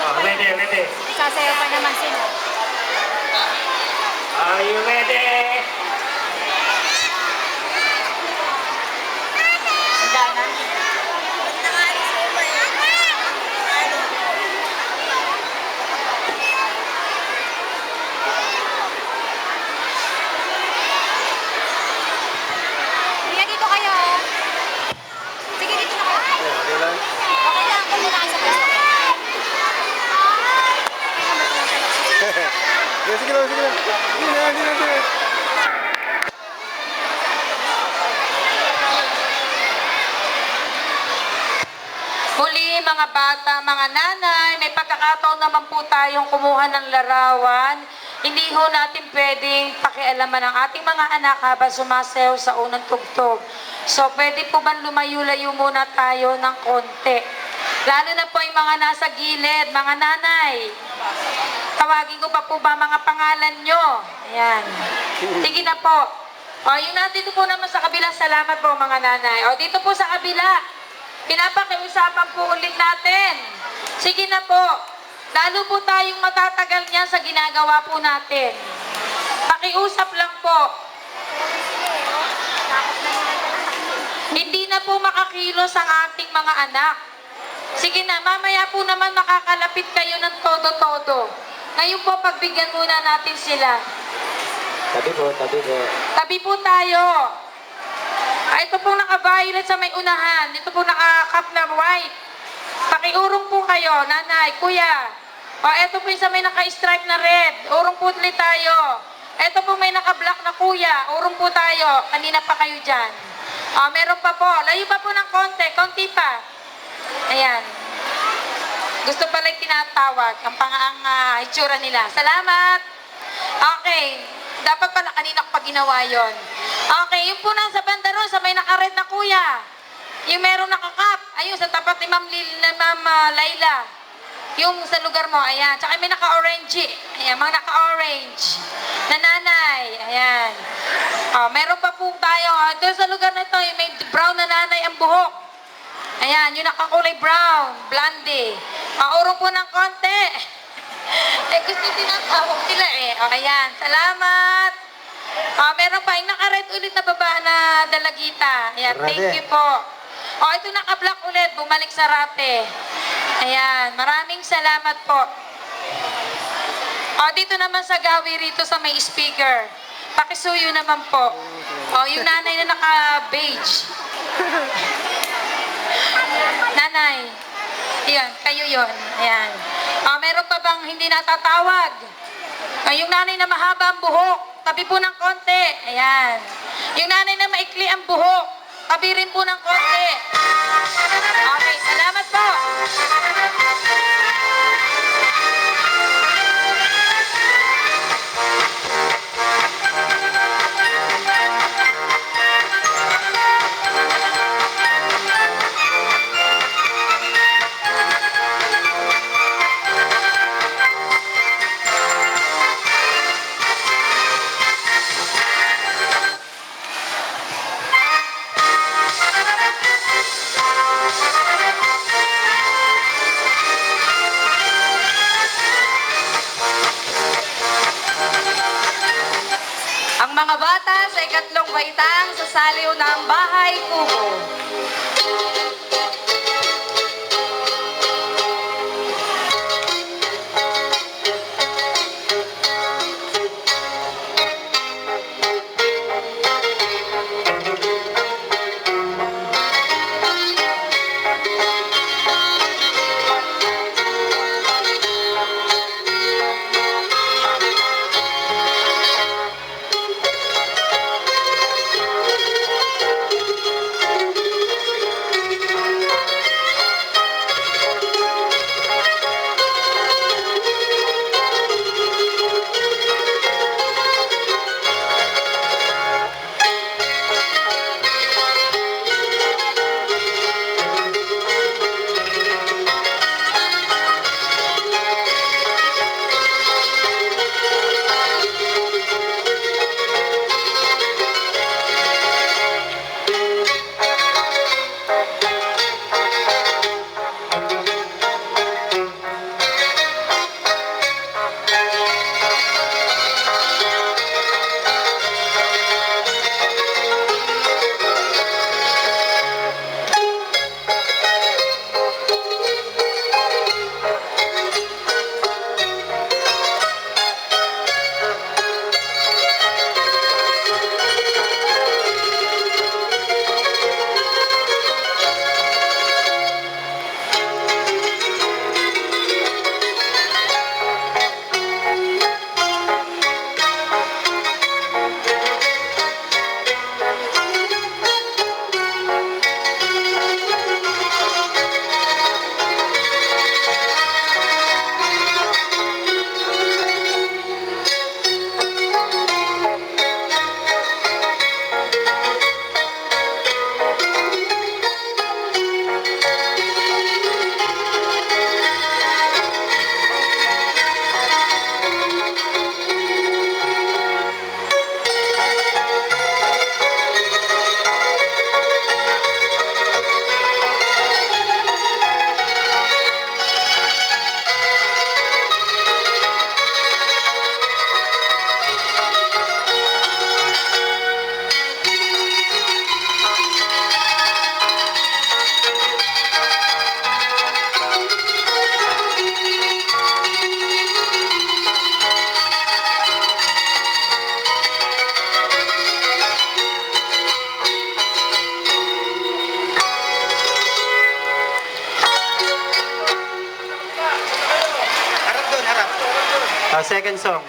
Oh, ready, ready. Sasayaw pa naman sila. Are you ready? Danan. Sige, dito kayo. Sige, dito na kayo. Okay lang, kung muna kayo sa pwesto. Sige lang, sige lang. Hindi na. Muli, mga bata, mga nanay, may pagkakataon naman po tayong kumuha ng larawan. Hindi ho natin pwedeng pakialaman ang ating mga anak habang sumasayaw sa unang tugtog. So, pwede po ba lumayo-layo muna tayo ng konti? Lalo na po yung mga nasa gilid, mga nanay. Tawagin ko pa po ba mga pangalan nyo? Ayan. Sige na po. O, yung nandito po naman sa kabila, salamat po mga nanay. O, dito po sa kabila. Pinapakiusapan po ulit natin. Sige na po. Lalo po tayong matatagal niyan sa ginagawa po natin. Pakiusap lang po. Hindi na po makakilos ang ating mga anak. Sige na, mamaya po naman makakalapit kayo ng todo-todo. Ngayon po, pagbigyan muna natin sila. Tabi po, tabi po. Tabi po tayo. Ito pong naka-violet sa may unahan. Ito pong naka-cup na white. Pakiurong po kayo, nanay, kuya. O, ito po yung sa may naka-stripe na red. Urong po ulit tayo. Ito po may naka-black na kuya. Urong po tayo. Kanina pa kayo dyan. O, meron pa po. Layo pa po ng konti. Konti pa. Ayan. Gusto pala yung tinatawag. Ang itsura nila. Salamat. Okay. Dapat pala kanina ko pa ginawa yun. Okay, yung po nasa banda ron, sa may naka-red na kuya. Yung merong nakakap. Ayun, sa tapat ni Ma'am Laila. Yung sa lugar mo, ayan. Tsaka may naka-orange. Ayan, mga naka-orange. Na nanay. Ayan. Meron pa po tayo. Doon sa lugar na ito, yung may brown na nanay ang buhok. Ayan, yung nakakulay brown. Blondie. Urong po ng konti. Gusto tinatawag sila eh. Ayan, salamat. Meron pa yung naka-red ulit na baba na dalagita. Ayan, thank you po. Ito naka-black ulit, bumalik sa rate. Ayan, maraming salamat po. Dito naman sa gawi rito sa may speaker. Pakisuyo naman po. Yung nanay na naka-beige. Nanay. Ayan, kayo yun. Ayan. Meron pa bang hindi natatawag? Yung nanay na mahaba ang buhok, tabi po ng konti. Ayan. Yung nanay na maikli ang buhok, tabi rin po ng konti. Okay, salamat po. Ang mga bata sa ikatlong baitang sa saliw ng bahay kubo. Second song.